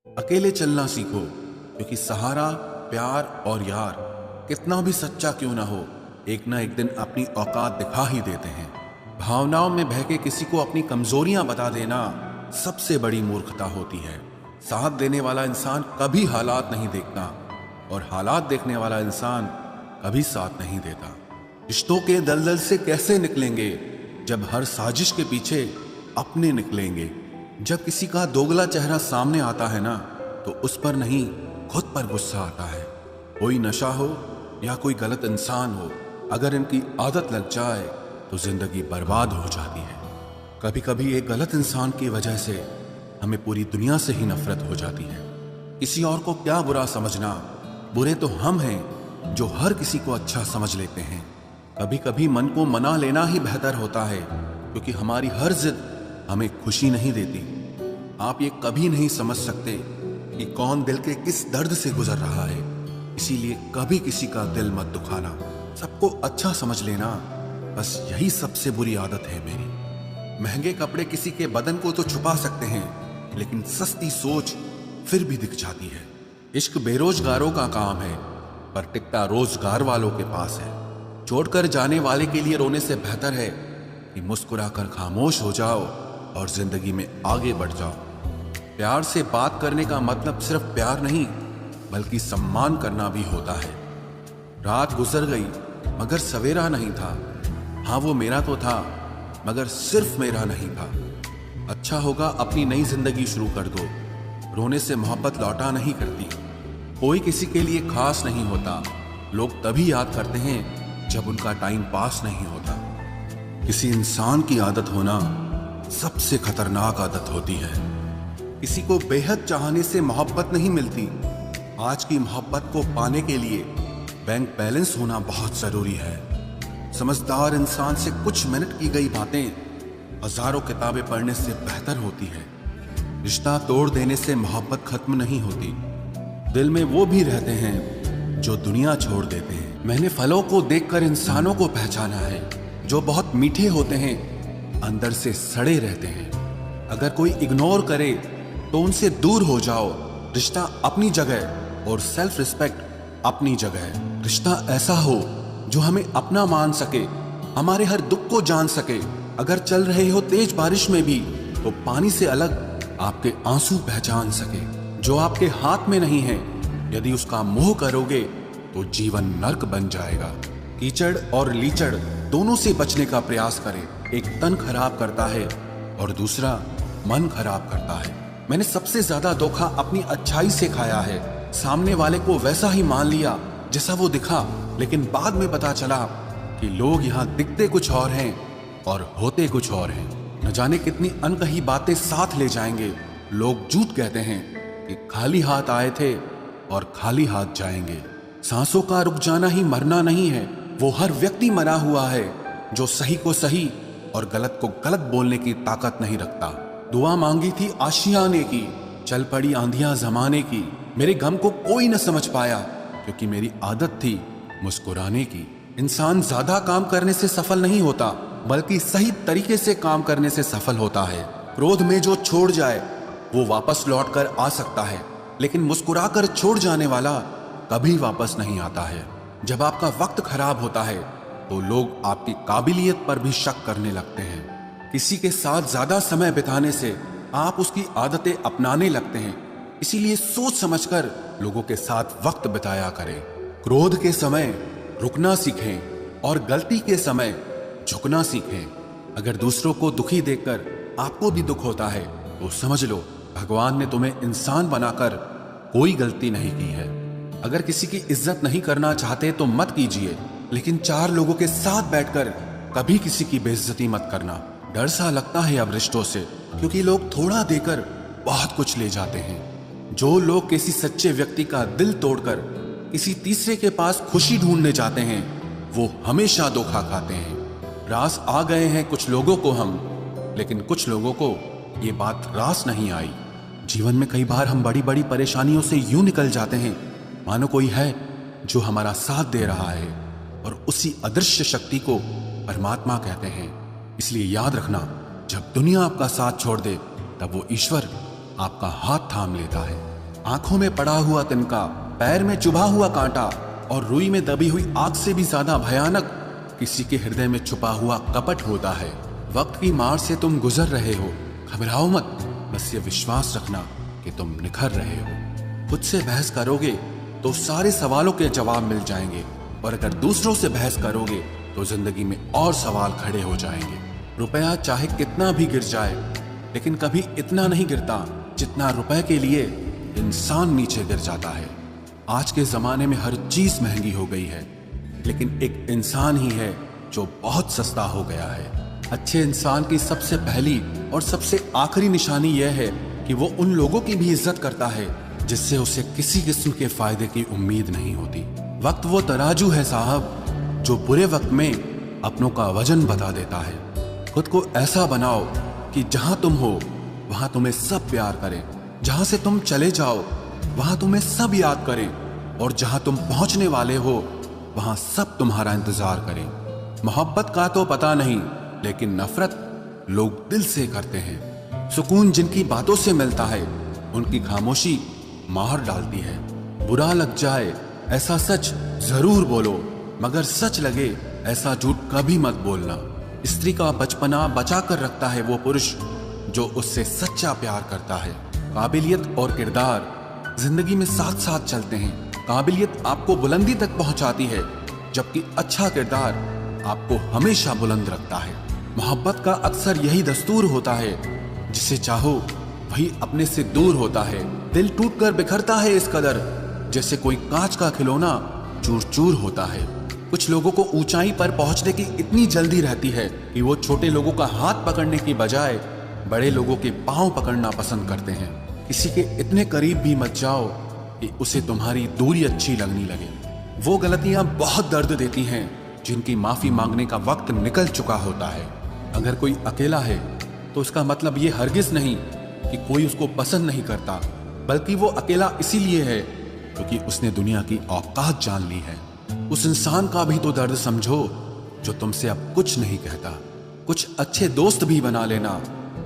अकेले चलना सीखो, क्योंकि सहारा, प्यार और यार कितना भी सच्चा क्यों ना हो, एक ना एक दिन अपनी औकात दिखा ही देते हैं। भावनाओं में बहके किसी को अपनी कमजोरियां बता देना सबसे बड़ी मूर्खता होती है। साथ देने वाला इंसान कभी हालात नहीं देखता और हालात देखने वाला इंसान कभी साथ नहीं देता। रिश्तों के दलदल से कैसे निकलेंगे जब हर साजिश के पीछे अपने निकलेंगे। जब किसी का दोगला चेहरा सामने आता है ना, तो उस पर नहीं खुद पर गुस्सा आता है। कोई नशा हो या कोई गलत इंसान हो, अगर इनकी आदत लग जाए तो जिंदगी बर्बाद हो जाती है। कभी कभी एक गलत इंसान की वजह से हमें पूरी दुनिया से ही नफरत हो जाती है। किसी और को क्या बुरा समझना, बुरे तो हम हैं जो हर किसी को अच्छा समझ लेते हैं। कभी कभी मन को मना लेना ही बेहतर होता है, क्योंकि हमारी हर जिद हमें खुशी नहीं देती। आप ये कभी नहीं समझ सकते कि कौन दिल के किस दर्द से गुजर रहा है, इसीलिए कभी किसी का दिल मत दुखाना, सबको अच्छा समझ लेना। बस यही सबसे बुरी आदत है मेरी। महंगे कपड़े किसी के बदन को तो छुपा सकते हैं, लेकिन सस्ती सोच फिर भी दिख जाती है। इश्क बेरोजगारों का काम है, पर टिकटा रोजगार वालों के पास है। छोड़कर जाने वाले के लिए रोने से बेहतर है कि मुस्कुराकर खामोश हो जाओ और जिंदगी में आगे बढ़ जाओ। प्यार से बात करने का मतलब सिर्फ प्यार नहीं, बल्कि सम्मान करना भी होता है। रात गुजर गई मगर सवेरा नहीं था। हाँ, वो मेरा तो था, मगर सिर्फ मेरा नहीं था। अच्छा होगा अपनी नई जिंदगी शुरू कर दो। रोने से मोहब्बत लौटा नहीं करती। कोई किसी के लिए खास नहीं होता। लोग तभी याद करते हैं जब उनका टाइम पास नहीं होता। किसी इंसान की आदत होना सबसे खतरनाक आदत होती है। किसी को बेहद चाहने से मोहब्बत नहीं मिलती। आज की मोहब्बत को पाने के लिए बैंक बैलेंस होना बहुत जरूरी है। समझदार इंसान से कुछ मिनट की गई बातें हजारों किताबें पढ़ने से बेहतर होती है। रिश्ता तोड़ देने से मोहब्बत खत्म नहीं होती। दिल में वो भी रहते हैं जो दुनिया छोड़ देते हैं। मैंने फलों को देखकर इंसानों को पहचाना है, जो बहुत मीठे होते हैं, अंदर से सड़े रहते हैं। अगर कोई इग्नोर करे तो उनसे दूर हो जाओ। रिश्ता अपनी जगह और सेल्फ रिस्पेक्ट अपनी जगह। रिश्ता ऐसा हो जो हमें अपना मान सके, हमारे हर दुख को जान सके। अगर चल रहे हो तेज बारिश में भी, तो पानी से अलग आपके आंसू पहचान सके। जो आपके हाथ में नहीं है, यदि उसका मोह करोगे तो जीवन नर्क बन जाएगा। कीचड़ और लीचड़ दोनों से बचने का प्रयास करें। एक तन खराब करता है और दूसरा मन खराब करता है। मैंने सबसे ज्यादा धोखा अपनी अच्छाई से खाया है। सामने वाले को वैसा ही मान लिया जैसा वो दिखा, लेकिन बाद में पता चला कि लोग यहाँ दिखते कुछ और हैं और होते कुछ और हैं। न जाने कितनी अनकही बातें साथ ले जाएंगे। लोग झूठ कहते हैं कि खाली हाथ आए थे और खाली हाथ जाएंगे। सांसों का रुक जाना ही मरना नहीं है। वो हर व्यक्ति मरा हुआ है जो सही को सही और गलत को गलत बोलने की ताकत नहीं रखता। दुआ मांगी थी आशियाने की, चल पड़ी आंधियां जमाने की। मेरे गम को कोई न समझ पाया, क्योंकि मेरी आदत थी मुस्कुराने की। इंसान ज्यादा काम करने से सफल नहीं होता, बल्कि सही तरीके से काम करने से सफल होता है। क्रोध में जो छोड़ जाए वो वापस लौट कर आ सकता है, लेकिन मुस्कुराकर छोड़ जाने वाला कभी वापस नहीं आता है। जब आपका वक्त खराब होता है तो लोग आपकी काबिलियत पर भी शक करने लगते हैं। किसी के साथ ज्यादा समय बिताने से आप उसकी आदतें अपनाने लगते हैं। इसीलिए सोच समझकर लोगों के साथ वक्त बिताया करें। क्रोध के समय रुकना सीखें और गलती के समय झुकना सीखें। अगर दूसरों को दुखी देखकर आपको भी दुख होता है तो समझ लो भगवान ने तुम्हें इंसान बनाकर कोई गलती नहीं की है। अगर किसी की इज्जत नहीं करना चाहते तो मत कीजिए, लेकिन चार लोगों के साथ बैठकर कभी किसी की बेइज्जती मत करना। डर सा लगता है अब रिश्तों से, क्योंकि लोग थोड़ा देकर बहुत कुछ ले जाते हैं। जो लोग किसी सच्चे व्यक्ति का दिल तोड़कर किसी तीसरे के पास खुशी ढूंढने जाते हैं, वो हमेशा धोखा खाते हैं। रास आ गए हैं कुछ लोगों को हम, लेकिन कुछ लोगों को ये बात रास नहीं आई। जीवन में कई बार हम बड़ी बड़ी परेशानियों से यूं निकल जाते हैं मानो कोई है जो हमारा साथ दे रहा है, और उसी अदृश्य शक्ति को परमात्मा कहते हैं। इसलिए याद रखना, जब दुनिया आपका साथ छोड़ दे, तब वो ईश्वर आपका हाथ थाम लेता है। आंखों में पड़ा हुआ तिनका, पैर में चुभा हुआ कांटा और रुई में दबी हुई आग से भी ज्यादा भयानक किसी के हृदय में छुपा हुआ कपट होता है। वक्त की मार से तुम गुजर रहे हो, घबराओ मत, बस ये विश्वास रखना कि तुम निखर रहे हो। खुद से बहस करोगे तो सारे सवालों के जवाब मिल जाएंगे, और अगर दूसरों से बहस करोगे तो जिंदगी में और सवाल खड़े हो जाएंगे। रुपया चाहे कितना भी गिर जाए, लेकिन कभी इतना नहीं गिरता जितना रुपए के लिए इंसान नीचे गिर जाता है। आज के जमाने में हर चीज महंगी हो गई है, लेकिन एक इंसान ही है जो बहुत सस्ता हो गया है। अच्छे इंसान की सबसे पहली और सबसे आखिरी निशानी यह है कि वो उन लोगों की भी इज्जत करता है जिससे उसे किसी किस्म के फायदे की उम्मीद नहीं होती। वक्त वो तराजू है साहब जो बुरे वक्त में अपनों का वजन बता देता है। खुद को ऐसा बनाओ कि जहां तुम हो वहां तुम्हें सब प्यार करें, जहां से तुम चले जाओ वहां तुम्हें सब याद करें, और जहां तुम पहुंचने वाले हो वहां सब तुम्हारा इंतजार करें। मोहब्बत का तो पता नहीं, लेकिन नफरत लोग दिल से करते हैं। सुकून जिनकी बातों से मिलता है उनकी खामोशी मार डालती है। बुरा लग जाए ऐसा सच जरूर बोलो, मगर सच लगे ऐसा झूठ कभी मत बोलना। स्त्री का बचपना बचा कर रखता है वो पुरुष जो उससे सच्चा प्यार करता है। काबिलियत और किरदार जिंदगी में साथ साथ चलते हैं। काबिलियत आपको बुलंदी तक पहुंचाती है, जबकि अच्छा किरदार आपको हमेशा बुलंद रखता है। मोहब्बत का अक्सर यही दस्तूर होता है, जिसे चाहो वही अपने से दूर होता है। दिल टूट कर बिखरता है इस कदर, जैसे कोई कांच का खिलौना चूर चूर होता है। कुछ लोगों को ऊंचाई पर पहुंचने की इतनी जल्दी रहती है कि वो छोटे लोगों का हाथ पकड़ने की बजाय बड़े लोगों के पांव पकड़ना पसंद करते हैं। किसी के इतने करीब भी मत जाओ कि उसे तुम्हारी दूरी अच्छी लगने लगे। वो गलतियां बहुत दर्द देती हैं जिनकी माफी मांगने का वक्त निकल चुका होता है। अगर कोई अकेला है तो उसका मतलब ये हरगिज नहीं कि कोई उसको पसंद नहीं करता, बल्कि वो अकेला इसीलिए है क्योंकि उसने दुनिया की औकात जान ली है। उस इंसान का भी तो दर्द समझो जो तुमसे अब कुछ नहीं कहता। कुछ अच्छे दोस्त भी बना लेना।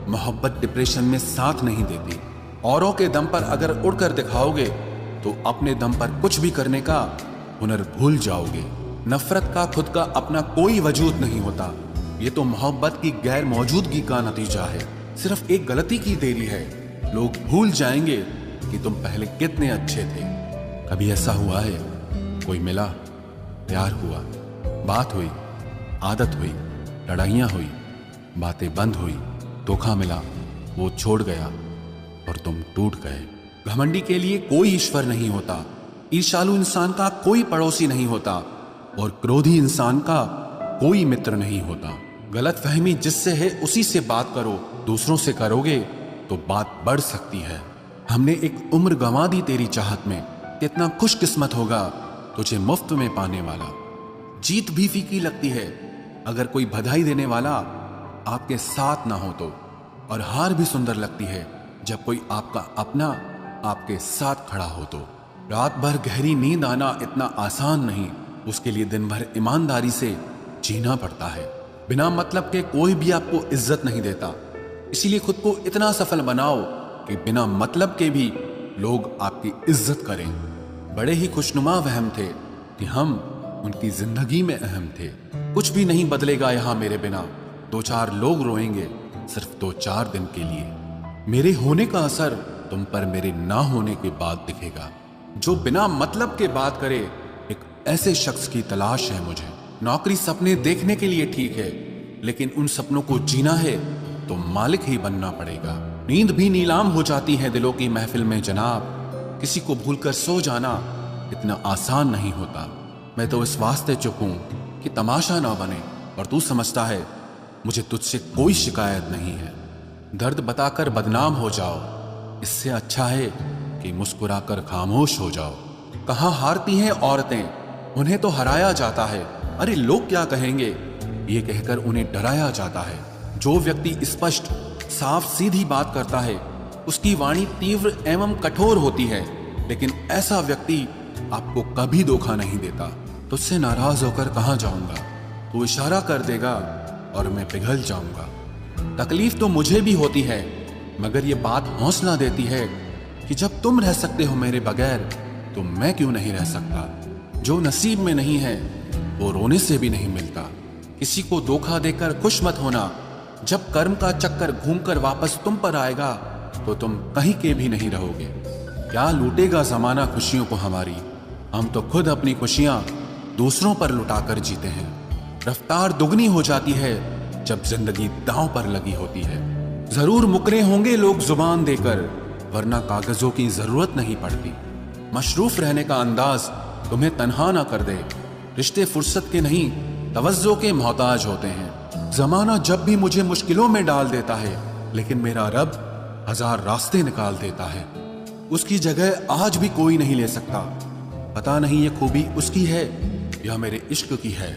मोहब्बत डिप्रेशन में साथ नहीं देती। औरों के दम पर अगर उड़कर दिखाओगे तो अपने दम पर कुछ भी करने का हुनर भूल जाओगे। नफरत का खुद का अपना कोई वजूद नहीं होता। ये तो मोहब्बत की गैर मौजूदगी का नतीजा है। सिर्फ एक गलती की देरी है। लोग भूल जाएंगे कि तुम पहले कितने अच्छे थे। कभी ऐसा हुआ है कोई मिला, प्यार हुआ, बात हुई, आदत हुई, लड़ाइयां हुई, बातें बंद हुई, धोखा मिला, वो छोड़ गया और तुम टूट गए। घमंडी के लिए कोई ईश्वर नहीं होता। ईर्ष्यालु इंसान का कोई पड़ोसी नहीं होता, और क्रोधी इंसान का कोई मित्र नहीं होता। गलत फहमी जिससे है उसी से बात करो। दूसरों से करोगे तो बात बढ़ सकती है। हमने एक उम्र गंवा दी तेरी चाहत में। कितना खुशकिस्मत होगा तुझे मुफ्त में पाने वाला। जीत भी फीकी लगती है अगर कोई बधाई देने वाला आपके साथ ना हो तो, और हार भी सुंदर लगती है जब कोई आपका अपना आपके साथ खड़ा हो तो। रात भर गहरी नींद आना इतना आसान नहीं, उसके लिए दिन भर ईमानदारी से जीना पड़ता है। बिना मतलब के कोई भी आपको इज्जत नहीं देता, इसीलिए खुद को इतना सफल बनाओ कि बिना मतलब के भी लोग आपकी इज्जत करें। बड़े ही खुशनुमा वहम थे कि हम उनकी जिंदगी में अहम थे। कुछ भी नहीं बदलेगा यहाँ मेरे बिना। 2-4 लोग रोएंगे सिर्फ 2-4 दिन के लिए। मेरे होने का असर तुम पर मेरे ना होने के बाद दिखेगा। जो बिना मतलब के बात करे, एक ऐसे शख्स की तलाश है मुझे। नौकरी सपने देखने के लिए ठीक है, लेकिन उन सपनों को जीना है तो मालिक ही बनना पड़ेगा। नींद भी नीलाम हो जाती है दिलों की महफिल में जनाब। किसी को भूलकर सो जाना इतना आसान नहीं होता। मैं तो इस वास्ते चुप हूं कि तमाशा ना बने, और तू समझता है मुझे तुझसे कोई शिकायत नहीं है। दर्द बताकर बदनाम हो जाओ, इससे अच्छा है कि मुस्कुराकर खामोश हो जाओ। कहाँ हारती हैं औरतें, उन्हें तो हराया जाता है। अरे लोग क्या कहेंगे, ये कहकर उन्हें डराया जाता है। जो व्यक्ति स्पष्ट साफ सीधी बात करता है उसकी वाणी तीव्र एवं कठोर होती है, लेकिन ऐसा व्यक्ति आपको कभी धोखा नहीं देता। तुझसे नाराज होकर कहाँ जाऊंगा, तू इशारा कर देगा और मैं पिघल जाऊंगा। तकलीफ तो मुझे भी होती है, मगर ये बात हौसला देती है कि जब तुम रह सकते हो मेरे बगैर तो मैं क्यों नहीं रह सकता। जो नसीब में नहीं है वो रोने से भी नहीं मिलता। किसी को धोखा देकर खुश मत होना। जब कर्म का चक्कर घूमकर वापस तुम पर आएगा तो तुम कहीं के भी नहीं रहोगे। क्या लूटेगा जमाना खुशियों को हमारी, हम तो खुद अपनी खुशियां दूसरों पर लुटाकर जीते हैं। रफ्तार दुगनी हो जाती है जब जिंदगी दांव पर लगी होती है। जरूर मुकरे होंगे लोग जुबान देकर, वरना कागजों की जरूरत नहीं पड़ती। मशरूफ रहने का अंदाज तुम्हें तन्हा ना कर दे। रिश्ते फुर्सत के नहीं तवज्जो के मोहताज होते हैं। जमाना जब भी मुझे मुश्किलों में डाल देता है, लेकिन मेरा रब 1000 रास्ते निकाल देता है। उसकी जगह आज भी कोई नहीं ले सकता। पता नहीं ये खूबी उसकी है या मेरे इश्क की है।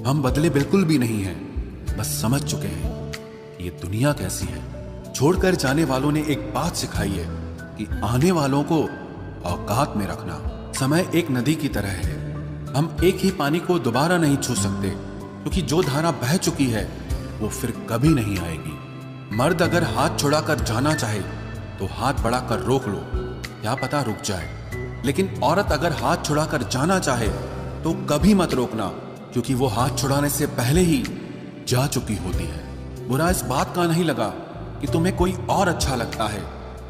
हम बदले बिल्कुल भी नहीं हैं, बस समझ चुके हैं कि ये दुनिया कैसी है। छोड़कर जाने वालों ने एक बात सिखाई है कि आने वालों को औकात में रखना। समय एक नदी की तरह है, हम एक ही पानी को दोबारा नहीं छू सकते, क्योंकि जो धारा बह चुकी है वो फिर कभी नहीं आएगी। मर्द अगर हाथ छुड़ाकर जाना चाहे तो हाथ बढ़ाकर रोक लो, क्या पता रुक जाए। लेकिन औरत अगर हाथ छुड़ाकर जाना चाहे तो कभी मत रोकना, क्योंकि वो हाथ छुड़ाने से पहले ही जा चुकी होती है। बुरा इस बात का नहीं लगा कि तुम्हें कोई और अच्छा लगता है।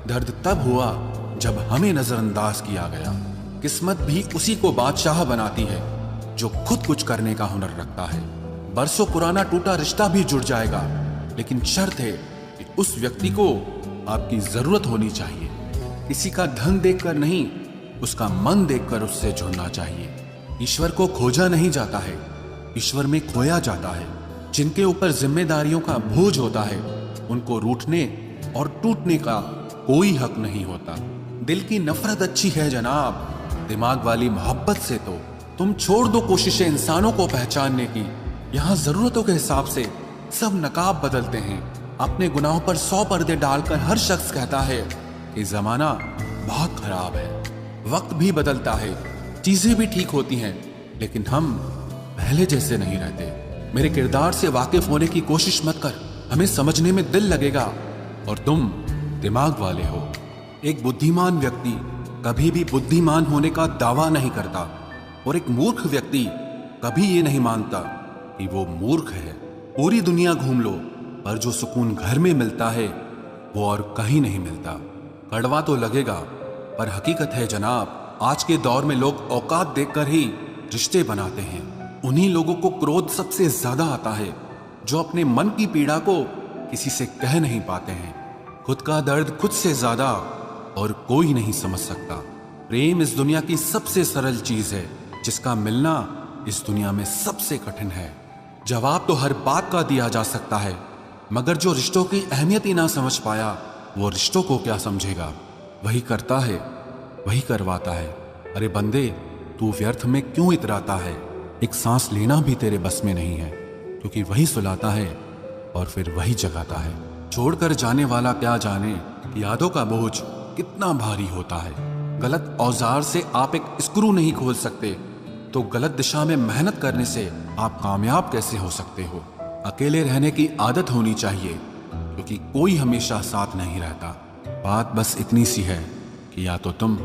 दर्द तब हुआ जब हमें नजरअंदाज किया गया। किस्मत भी उसी को बादशाह बनाती है जो खुद कुछ करने का हुनर रखता है। बरसों पुराना टूटा रिश्ता भी जुड़ जाएगा, लेकिन शर्त है कि उस व्यक्ति को आपकी जरूरत होनी चाहिए। किसी का धन देखकर नहीं, उसका मन देखकर उससे जुड़ना चाहिए। ईश्वर को खोजा नहीं जाता है, ईश्वर में खोया जाता है। जिनके ऊपर जिम्मेदारियों का बोझ होता है उनको रूठने और टूटने का कोई हक नहीं होता। दिल की नफरत अच्छी है जनाब, दिमाग वाली मोहब्बत से तो तुम छोड़ दो कोशिशें इंसानों को पहचानने की। यहाँ जरूरतों के हिसाब से सब नकाब बदलते हैं। अपने गुनाहों पर 100 पर्दे डालकर हर शख्स कहता है कि जमाना बहुत खराब है। वक्त भी बदलता है, चीजें भी ठीक होती हैं, लेकिन हम पहले जैसे नहीं रहते। मेरे किरदार से वाकिफ होने की कोशिश मत कर, हमें समझने में दिल लगेगा और तुम दिमाग वाले हो। एक बुद्धिमान व्यक्ति कभी भी बुद्धिमान होने का दावा नहीं करता और एक मूर्ख व्यक्ति कभी ये नहीं मानता कि वो मूर्ख है। पूरी दुनिया घूम लो, पर जो सुकून घर में मिलता है वो और कहीं नहीं मिलता। कड़वा तो लगेगा, पर हकीकत है जनाब, आज के दौर में लोग औकात देखकर ही रिश्ते बनाते हैं। उन्हीं लोगों को क्रोध सबसे ज्यादा आता है जो अपने मन की पीड़ा को किसी से कह नहीं पाते हैं। खुद का दर्द खुद से ज्यादा और कोई नहीं समझ सकता। प्रेम इस दुनिया की सबसे सरल चीज है, जिसका मिलना इस दुनिया में सबसे कठिन है। जवाब तो हर बात का दिया जा सकता है, मगर जो रिश्तों की अहमियत ही ना समझ पाया वो रिश्तों को क्या समझेगा। वही करता है, वही करवाता है। अरे बंदे, तू व्यर्थ में क्यों इतराता है। एक सांस लेना भी तेरे बस में नहीं है, क्योंकि वही सुलाता है और फिर वही जगाता है। छोड़कर जाने वाला क्या जाने यादों का बोझ कितना भारी होता है। गलत औजार से आप एक स्क्रू नहीं खोल सकते, तो गलत दिशा में मेहनत करने से आप कामयाब कैसे हो सकते हो। अकेले रहने की आदत होनी चाहिए, क्योंकि कोई हमेशा साथ नहीं रहता। बात बस इतनी सी है कि या तो तुम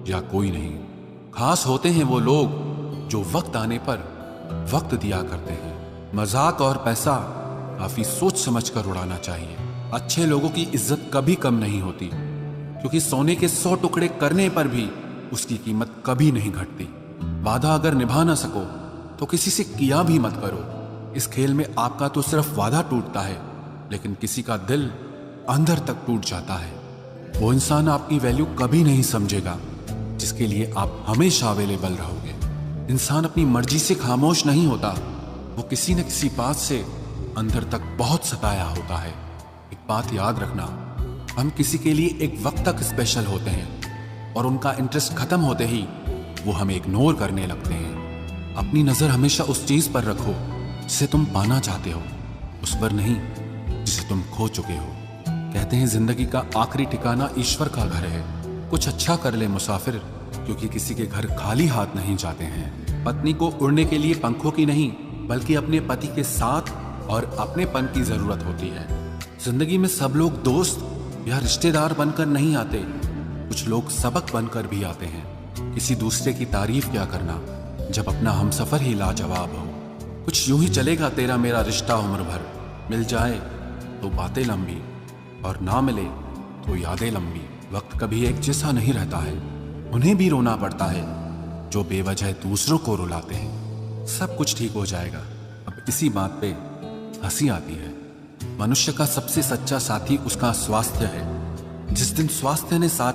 या कोई नहीं। खास होते हैं वो लोग जो वक्त आने पर वक्त दिया करते हैं। मजाक और पैसा काफी सोच समझ कर उड़ाना चाहिए। अच्छे लोगों की इज्जत कभी कम नहीं होती, क्योंकि सोने के 100 टुकड़े करने पर भी उसकी कीमत कभी नहीं घटती। वादा अगर निभा ना सको तो किसी से किया भी मत करो। इस खेल में आपका तो सिर्फ वादा टूटता है, लेकिन किसी का दिल अंदर तक टूट जाता है। वो इंसान आपकी वैल्यू कभी नहीं समझेगा जिसके लिए आप हमेशा अवेलेबल रहोगे। इंसान अपनी मर्जी से खामोश नहीं होता, वो किसी न किसी बात से अंदर तक बहुत सताया होता है। एक बात याद रखना, हम किसी के लिए एक वक्त तक स्पेशल होते हैं और उनका इंटरेस्ट खत्म होते ही वो हमें इग्नोर करने लगते हैं। अपनी नजर हमेशा उस चीज पर रखो जिसे तुम पाना चाहते हो, उस पर नहीं जिसे तुम खो चुके हो। कहते हैं जिंदगी का आखिरी ठिकाना ईश्वर का घर है। कुछ अच्छा कर ले मुसाफिर, क्योंकि किसी के घर खाली हाथ नहीं जाते हैं। पत्नी को उड़ने के लिए पंखों की नहीं, बल्कि अपने पति के साथ और अपनेपन की जरूरत होती है। जिंदगी में सब लोग दोस्त या रिश्तेदार बनकर नहीं आते, कुछ लोग सबक बनकर भी आते हैं। किसी दूसरे की तारीफ क्या करना जब अपना हमसफर ही लाजवाब हो। कुछ यूं ही चलेगा तेरा मेरा रिश्ता उम्र भर, मिल जाए तो बातें लंबी और ना मिले तो यादें लंबी। वक्त कभी एक जैसा नहीं रहता है, उन्हें भी रोना पड़ता है जो बेवजह दूसरों को रुलाते हैं। सब कुछ ठीक हो जाएगा। अब इसी बात पे हंसी आती है। मनुष्य का सबसे सच्चा साथी उसका स्वास्थ्य है। जिस दिन स्वास्थ्य ने साथ